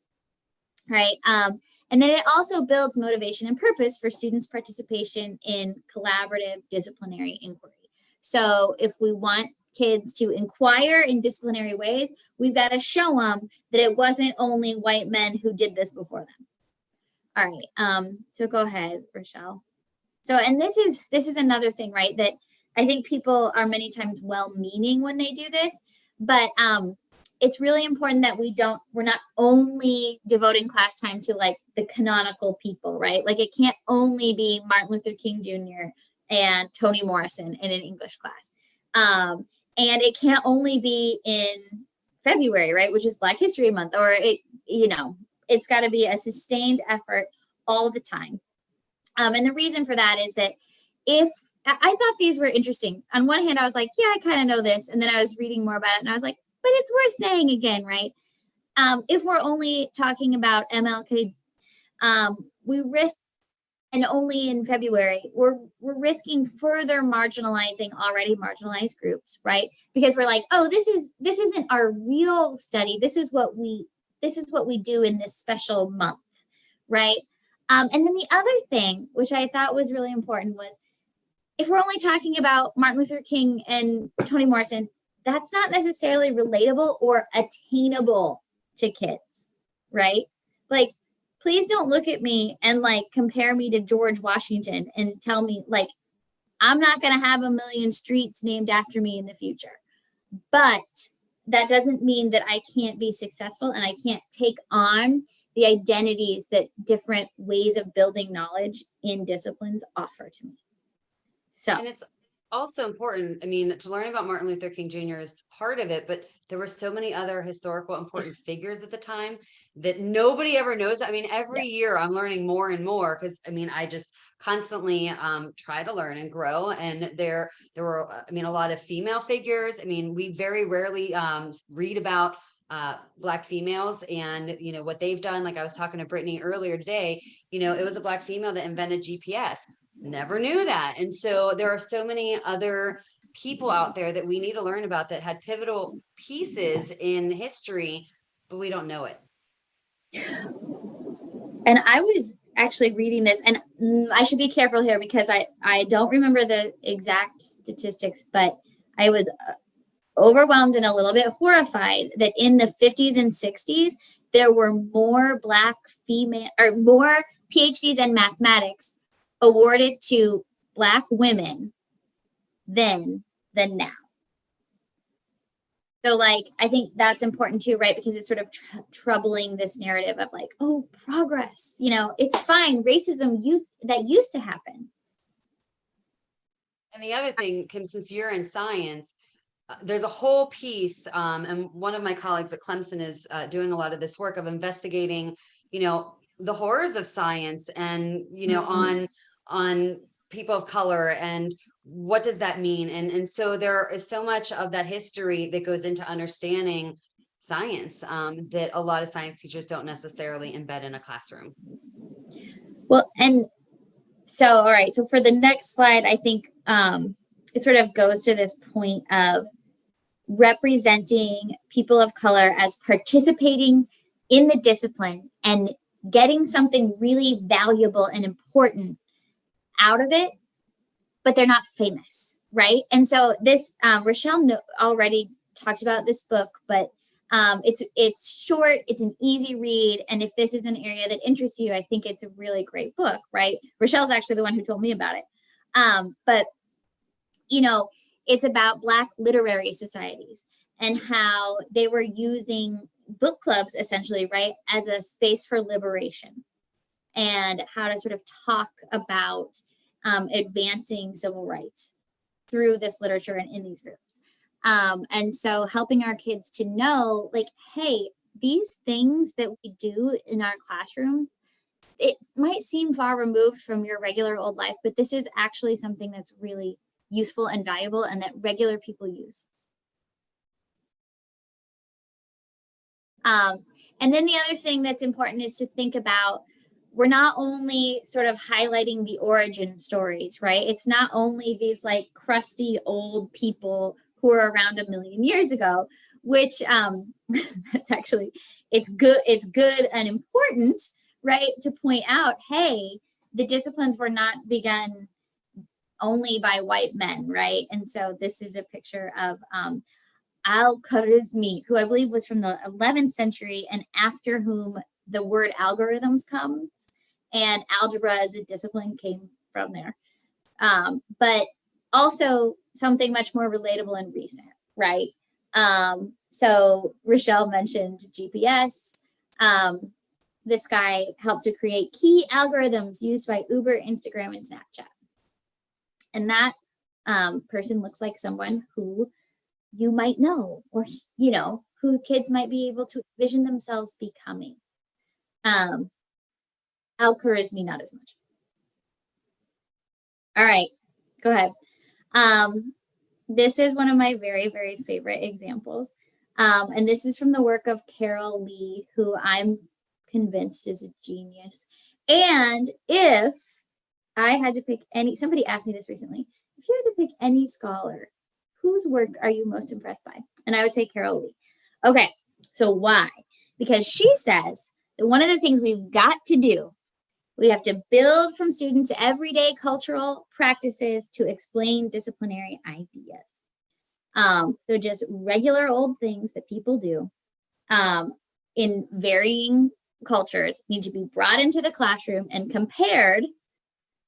right? And then it also builds motivation and purpose for students' participation in collaborative disciplinary inquiry. So if we want kids to inquire in disciplinary ways, we've got to show them that it wasn't only white men who did this before them. All right, so go ahead, Rochelle. So, and this is another thing, right, that I think people are many times well-meaning when they do this, but it's really important that we're not only devoting class time to like the canonical people, right? Like it can't only be Martin Luther King Jr. and Toni Morrison in an English class. And it can't only be in February, right? Which is Black History Month, or it's got to be a sustained effort all the time. And the reason for that is that if I thought these were interesting, on one hand, I was like, yeah, I kind of know this. And then I was reading more about it and I was like, but it's worth saying again, right? If we're only talking about MLK, we risk and only in February, we're risking further marginalizing already marginalized groups, right? Because we're like, oh, this isn't our real study. This is what we do in this special month, right? And then the other thing, which I thought was really important, was if we're only talking about Martin Luther King and Toni Morrison, that's not necessarily relatable or attainable to kids, right? Like, please don't look at me and like compare me to George Washington and tell me like I'm not going to have 1 million streets named after me in the future. But that doesn't mean that I can't be successful and I can't take on the identities that different ways of building knowledge in disciplines offer to me. So, and it's also important, I mean, to learn about Martin Luther King Jr. is part of it, but there were so many other historical important figures at the time that nobody ever knows. I mean, every year I'm learning more and more because I mean, I just constantly try to learn and grow. And there were, I mean, a lot of female figures. I mean, we very rarely read about Black females and, you know, what they've done. Like I was talking to Brittany earlier today, you know, it was a Black female that invented GPS. Never knew that. And so there are so many other people out there that we need to learn about that had pivotal pieces in history, but we don't know it. and I was actually reading this, and I should be careful here because I don't remember the exact statistics, but I was overwhelmed and a little bit horrified that in the 50s and 60s, there were more Black female or more PhDs in mathematics awarded to Black women than now. So like, I think that's important too, right? Because it's sort of troubling this narrative of like, oh, progress, you know, it's fine. Racism that used to happen. And the other thing, Kim, since you're in science, there's a whole piece, and one of my colleagues at Clemson is doing a lot of this work of investigating, you know, the horrors of science and, you know, on people of color and what does that mean? And so there is so much of that history that goes into understanding science that a lot of science teachers don't necessarily embed in a classroom. Well, and so, all right. So for the next slide, I think it sort of goes to this point of representing people of color as participating in the discipline and getting something really valuable and important out of it, but they're not famous, right? And so this, Rochelle already talked about this book, but it's short, it's an easy read, and if this is an area that interests you, I think it's a really great book, right? Rochelle's actually the one who told me about it. But, you know, it's about Black literary societies and how they were using book clubs essentially, right, as a space for liberation and how to sort of talk about advancing civil rights through this literature and in these groups. And so helping our kids to know, like, hey, these things that we do in our classroom, it might seem far removed from your regular old life, but this is actually something that's really useful and valuable and that regular people use. And then the other thing that's important is to think about, we're not only sort of highlighting the origin stories, right? It's not only these like crusty old people who are around 1 million years ago, which that's actually, it's good and important, right? To point out, hey, the disciplines were not begun only by white men, right? And so this is a picture of Al-Khwarizmi, who I believe was from the 11th century and after whom the word algorithms comes, and algebra as a discipline came from there. But also something much more relatable and recent, right? So Rochelle mentioned GPS. This guy helped to create key algorithms used by Uber, Instagram, and Snapchat. And that person looks like someone who you might know, or, you know, who kids might be able to envision themselves becoming. Al-Khwarizmi, not as much. All right, go ahead. This is one of my very, very favorite examples. And this is from the work of Carol Lee, who I'm convinced is a genius. And if I had to pick somebody asked me this recently. If you had to pick any scholar, whose work are you most impressed by? And I would say Carol Lee. Okay, so why? Because she says that one of the things we've got to do, we have to build from students' everyday cultural practices to explain disciplinary ideas. So just regular old things that people do in varying cultures need to be brought into the classroom and compared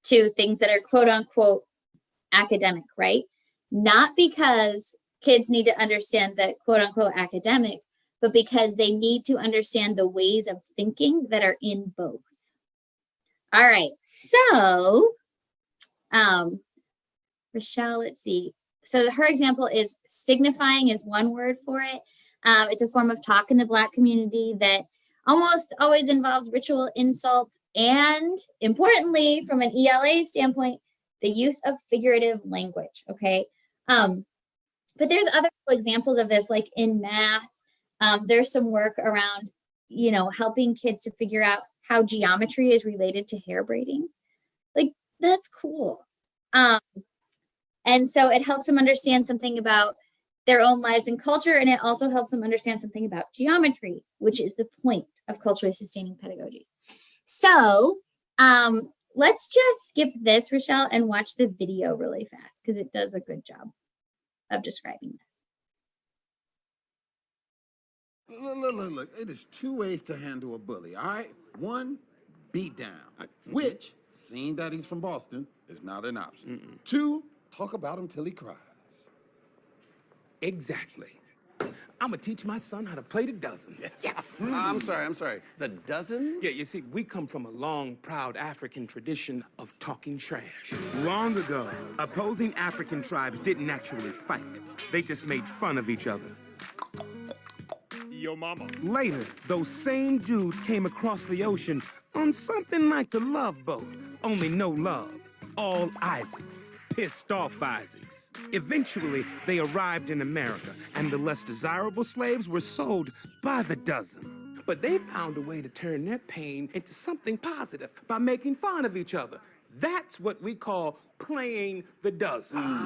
to things that are quote unquote academic, right? Not because kids need to understand the quote unquote academic, but because they need to understand the ways of thinking that are in both. All right, so Rochelle, let's see. So her example is signifying is one word for it. It's a form of talk in the Black community that almost always involves ritual insults and, importantly, from an ELA standpoint, the use of figurative language, okay? But there's other examples of this, like in math. There's some work around, helping kids to figure out how geometry is related to hair braiding. Like, that's cool. And so it helps them understand something about their own lives and culture, and it also helps them understand something about geometry, which is the point of culturally sustaining pedagogies. So let's just skip this, Rochelle, and watch the video really fast because it does a good job of describing this. Look, it is two ways to handle a bully, all right? One, beat down, which, seeing that he's from Boston, is not an option. Two, talk about him till he cries. Exactly. I'm gonna teach my son how to play the dozens. Yes. I'm sorry. The dozens? Yeah, you see, we come from a long, proud African tradition of talking trash. Long ago, opposing African tribes didn't actually fight. They just made fun of each other. Yo, mama. Later, those same dudes came across the ocean on something like the Love Boat, only no love. All Isaacs. Pissed off Isaacs. Eventually, they arrived in America, and the less desirable slaves were sold by the dozen. But they found a way to turn their pain into something positive by making fun of each other. That's what we call playing the dozens.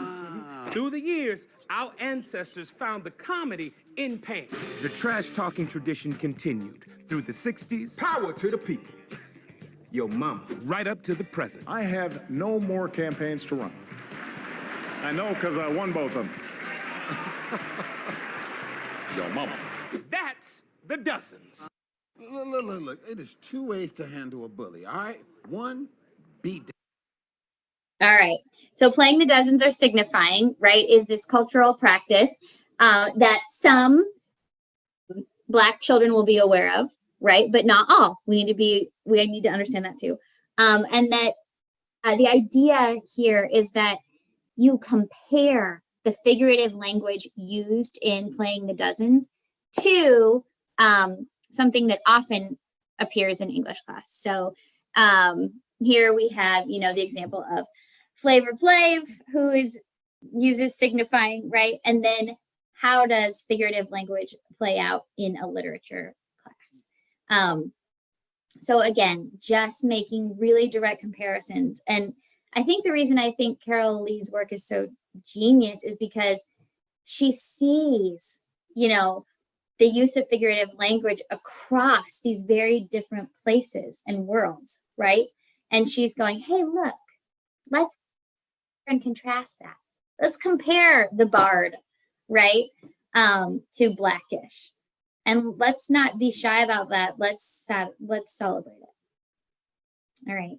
Through the years, our ancestors found the comedy in pain. The trash-talking tradition continued through the 60s. Power to the people. Yo, mama. Right up to the present. I have no more campaigns to run. I know because I won both of them. Yo, mama. That's the dozens. Look, it is two ways to handle a bully, all right? One, beat down. All right. So playing the dozens or signifying, right, is this cultural practice that some Black children will be aware of, right? But not all. We need to understand that too. And that the idea here is that you compare the figurative language used in playing the dozens to something that often appears in English class. So here we have, the example of Flavor Flav, who uses signifying, right? And then how does figurative language play out in a literature class? So again, just making really direct comparisons. And I think the reason I think Carol Lee's work is so genius is because she sees, the use of figurative language across these very different places and worlds, right? And she's going, hey, look, let's and contrast that. Let's compare the bard, right, to Blackish. And let's not be shy about that. Let's celebrate it. All right.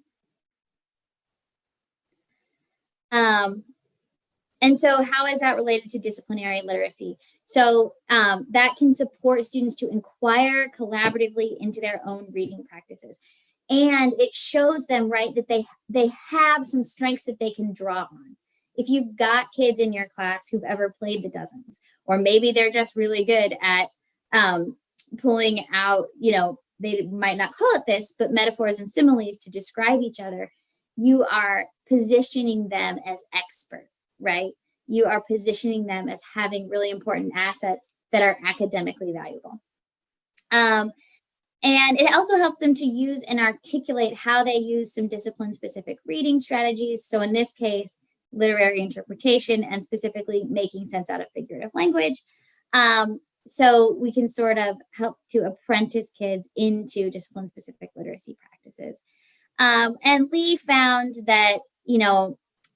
And so how is that related to disciplinary literacy? So that can support students to inquire collaboratively into their own reading practices. And it shows them, right, that they have some strengths that they can draw on. If you've got kids in your class who've ever played the dozens, or maybe they're just really good at pulling out, they might not call it this, but metaphors and similes to describe each other, you are positioning them as expert, right? You are positioning them as having really important assets that are academically valuable. And it also helps them to use and articulate how they use some discipline-specific reading strategies. So in this case, literary interpretation and specifically making sense out of figurative language. So we can sort of help to apprentice kids into discipline-specific literacy practices. And Lee found that,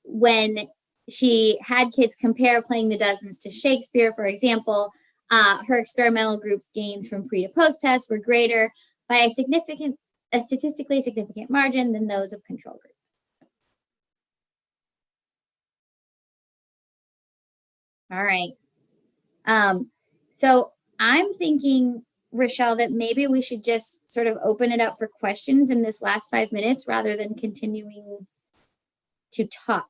when she had kids compare Playing the Dozens to Shakespeare, for example, her experimental group's gains from pre to post tests were greater by a statistically significant margin than those of control groups. All right. So I'm thinking, Rochelle, that maybe we should just sort of open it up for questions in this last 5 minutes rather than continuing to talk.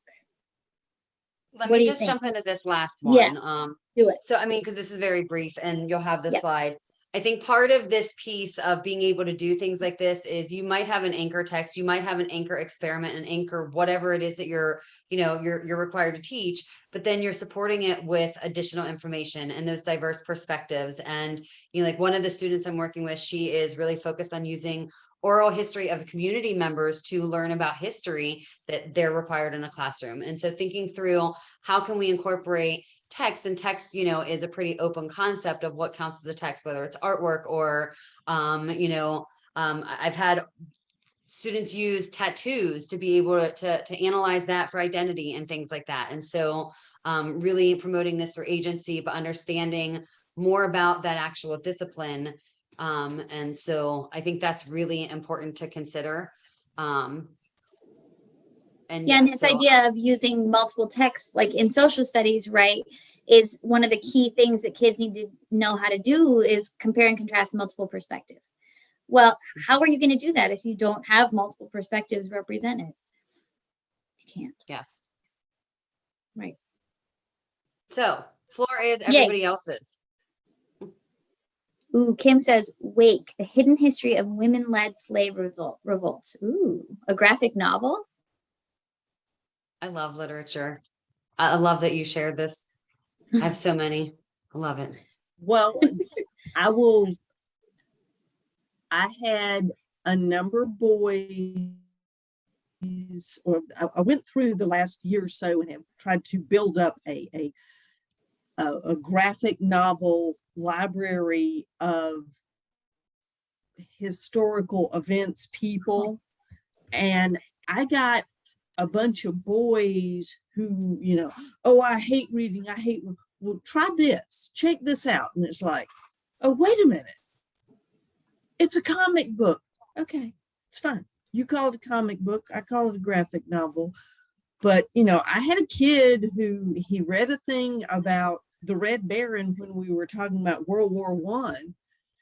Let What me do you just think? jump into this last one. Yeah, do it. So, I mean, because this is very brief and you'll have the Yep. slide. I think part of this piece of being able to do things like this is you might have an anchor text, you might have an anchor experiment, an anchor, whatever it is that you're required to teach, but then you're supporting it with additional information and those diverse perspectives. And, like one of the students I'm working with, she is really focused on using oral history of community members to learn about history that they're required in a classroom. And so thinking through how can we incorporate text, and text, is a pretty open concept of what counts as a text, whether it's artwork or, I've had students use tattoos to be able to analyze that for identity and things like that. And so really promoting this through agency, but understanding more about that actual discipline. And so I think that's really important to consider. And this idea of using multiple texts, like in social studies, right, is one of the key things that kids need to know how to do is compare and contrast multiple perspectives. Well, how are you going to do that if you don't have multiple perspectives represented? You can't. Yes. Right. So floor is everybody else's. Ooh, Kim says, Wake, the hidden history of women-led slave revolts. Ooh, a graphic novel? I love literature. I love that you shared this. I have so many. I love it. Well, I had a number of boys, or I went through the last year or so and have tried to build up a graphic novel library of historical events, people. And I got a bunch of boys who, oh, I hate reading. Well, try this, check this out. And it's like, oh, wait a minute. It's a comic book. Okay, it's fine. You call it a comic book. I call it a graphic novel. But, I had a kid who he read a thing about the Red Baron when we were talking about World War I.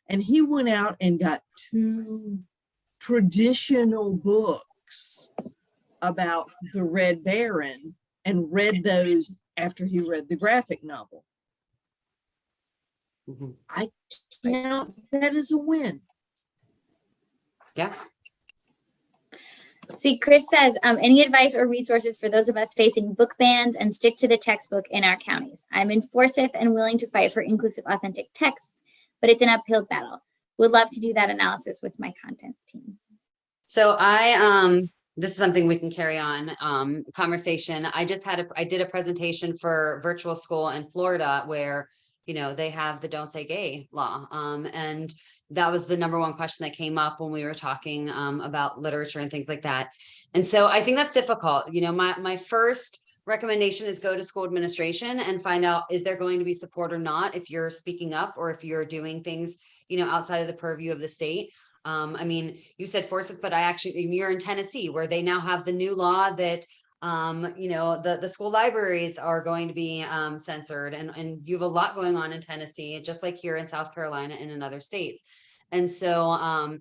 And he went out and got 2 traditional books about the Red Baron and read those after he read the graphic novel. Mm-hmm. I count that as a win. Yeah. See, Chris says, any advice or resources for those of us facing book bans and stick to the textbook in our counties? I'm in Forsyth and willing to fight for inclusive, authentic texts, but it's an uphill battle. Would love to do that analysis with my content team. So this is something we can carry on conversation. I did a presentation for virtual school in Florida where, they have the Don't Say Gay law. And that was the number one question that came up when we were talking about literature and things like that. And so I think that's difficult. My first recommendation is go to school administration and find out, is there going to be support or not if you're speaking up or if you're doing things, outside of the purview of the state. I mean, you said Forsyth, but you're in Tennessee where they now have the new law that, the school libraries are going to be censored, and you have a lot going on in Tennessee, just like here in South Carolina and in other states. And so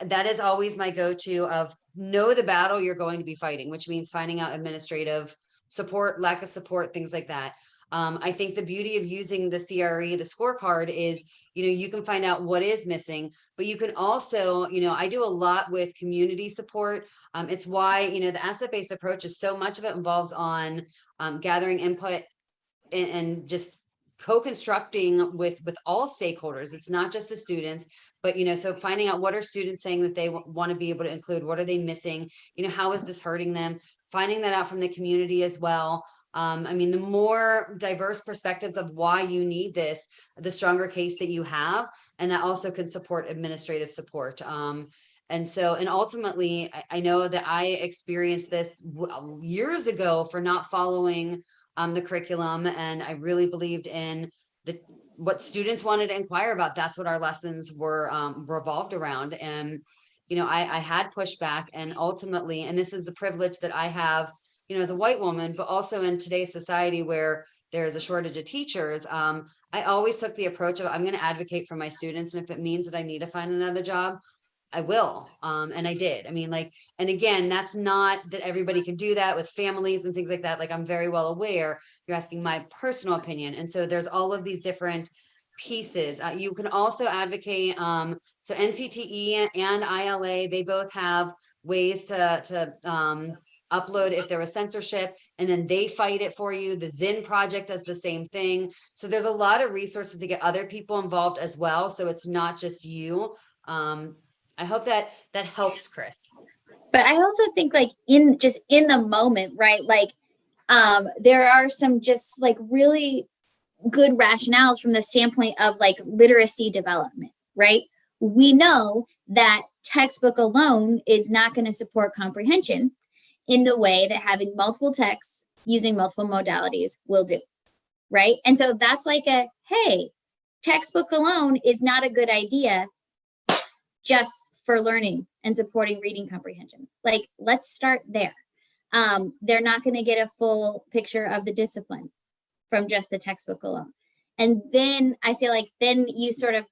that is always my go-to of know the battle you're going to be fighting, which means finding out administrative support, lack of support, things like that. I think the beauty of using the CRE, the scorecard is, you can find out what is missing, but you can also, I do a lot with community support. It's why, the asset-based approach is so much of it involves on gathering input and just co-constructing with all stakeholders. It's not just the students, but, so finding out what are students saying that they want to be able to include, what are they missing, how is this hurting them, finding that out from the community as well. The more diverse perspectives of why you need this, the stronger case that you have, and that also can support administrative support. And ultimately, I know that I experienced this years ago for not following the curriculum, and I really believed in what students wanted to inquire about. That's what our lessons were revolved around. And I had pushback, and ultimately, and this is the privilege that I have, as a white woman, but also in today's society where there is a shortage of teachers, I always took the approach of, I'm going to advocate for my students, and if it means that I need to find another job, I will. And I did. And again, that's not that everybody can do that with families and things like that. Like, I'm very well aware you're asking my personal opinion. And so there's all of these different pieces. You can also advocate. So NCTE and ILA, they both have ways to upload if there was censorship, and then they fight it for you. The Zinn Project does the same thing. So there's a lot of resources to get other people involved as well. So it's not just you. I hope that helps, Chris. But I also think, like, in the moment, right? Like, there are some just like really good rationales from the standpoint of like literacy development, right? We know that textbook alone is not going to support comprehension in the way that having multiple texts using multiple modalities will do, right? And so that's like hey, textbook alone is not a good idea just for learning and supporting reading comprehension. Like, let's start there. They're not going to get a full picture of the discipline from just the textbook alone. And then I feel like then you sort of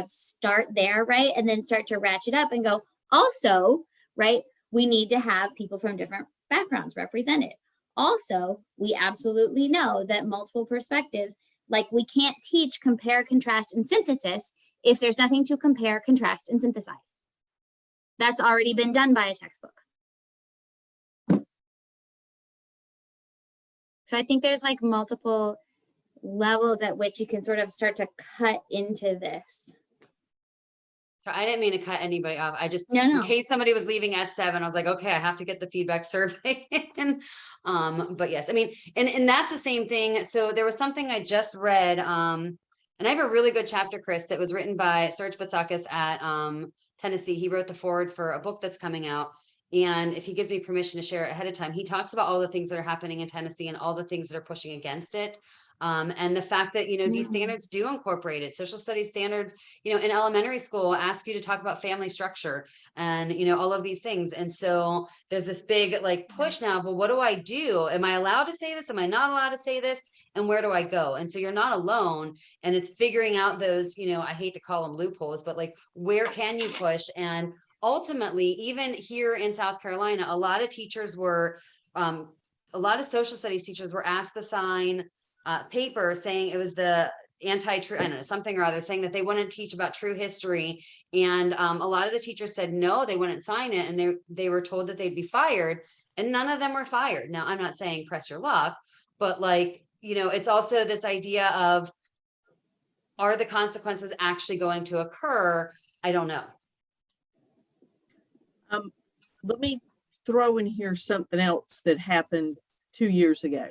start there, right? And then start to ratchet up and go, also, right, we need to have people from different backgrounds represented. Also, we absolutely know that multiple perspectives, like, we can't teach compare, contrast, and synthesis if there's nothing to compare, contrast, and synthesize. That's already been done by a textbook. So I think there's like multiple levels at which you can sort of start to cut into this. I didn't mean to cut anybody off. I just, No. in case somebody was leaving at 7, I was like, okay, I have to get the feedback survey in. But yes, and that's the same thing. So there was something I just read, and I have a really good chapter, Chris, that was written by Serge Batsakis at Tennessee. He wrote the foreword for a book that's coming out. And if he gives me permission to share it ahead of time, he talks about all the things that are happening in Tennessee and all the things that are pushing against it. And the fact that, these standards do incorporate it. Social studies standards, in elementary school ask you to talk about family structure and, all of these things. And so there's this big like push now of, well, what do I do? Am I allowed to say this? Am I not allowed to say this? And where do I go? And so you're not alone. And it's figuring out those, I hate to call them loopholes, but like, where can you push? And ultimately, even here in South Carolina, a lot of teachers were, a lot of social studies teachers were asked to sign paper saying it was the anti-true, I don't know, something or other, saying that they wouldn't teach about true history. And a lot of the teachers said, no, they wouldn't sign it. And they were told that they'd be fired, and none of them were fired. Now, I'm not saying press your luck, but like, it's also this idea of, are the consequences actually going to occur? I don't know. Let me throw in here something else that happened 2 years ago.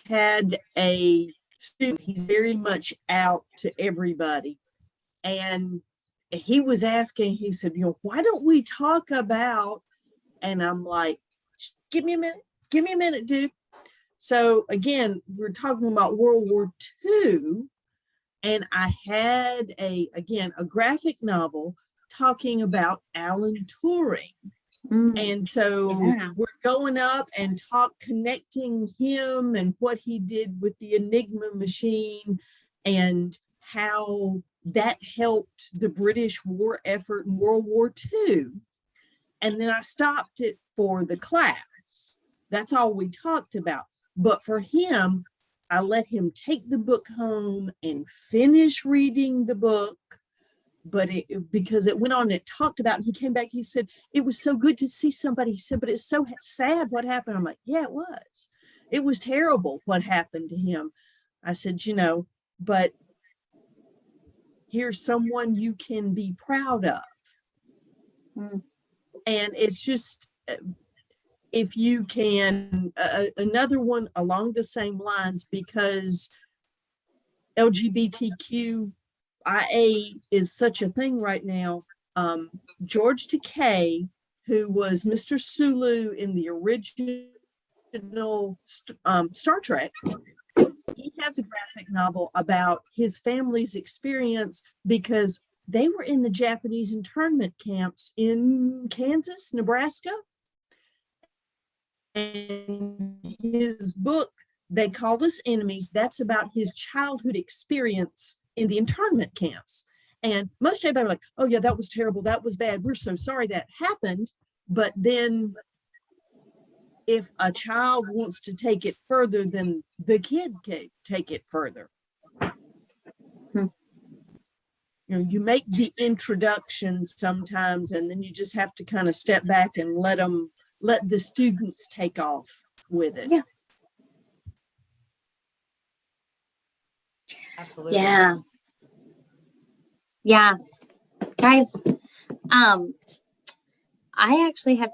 Had a student, he's very much out to everybody. And he was asking, he said, why don't we talk about, and I'm like, give me a minute, dude. So again, we're talking about World War II, and I had a graphic novel talking about Alan Turing. And so we're going up and connecting him and what he did with the Enigma machine and how that helped the British war effort in World War II. And then I stopped it for the class. That's all we talked about. But for him, I let him take the book home and finish reading the book but because it went on and it talked about, and he came back, he said, it was so good to see somebody. He said, but it's so sad what happened. I'm like, yeah, it was terrible what happened to him. I said, but here's someone you can be proud of. Mm. And it's just, if you can, another one along the same lines, because LGBTQIA is such a thing right now. George Takei, who was Mr. Sulu in the original Star Trek, he has a graphic novel about his family's experience because they were in the Japanese internment camps in Kansas, Nebraska. And his book, They Called Us Enemies, that's about his childhood experience in the internment camps. And most everybody were like, oh yeah, that was terrible. That was bad. We're so sorry that happened. But then if a child wants to take it further, then the kid can take it further. You make the introduction sometimes, and then you just have to kind of step back and let the students take off with it. Yeah. Absolutely. Yeah. Yeah. Guys, I actually have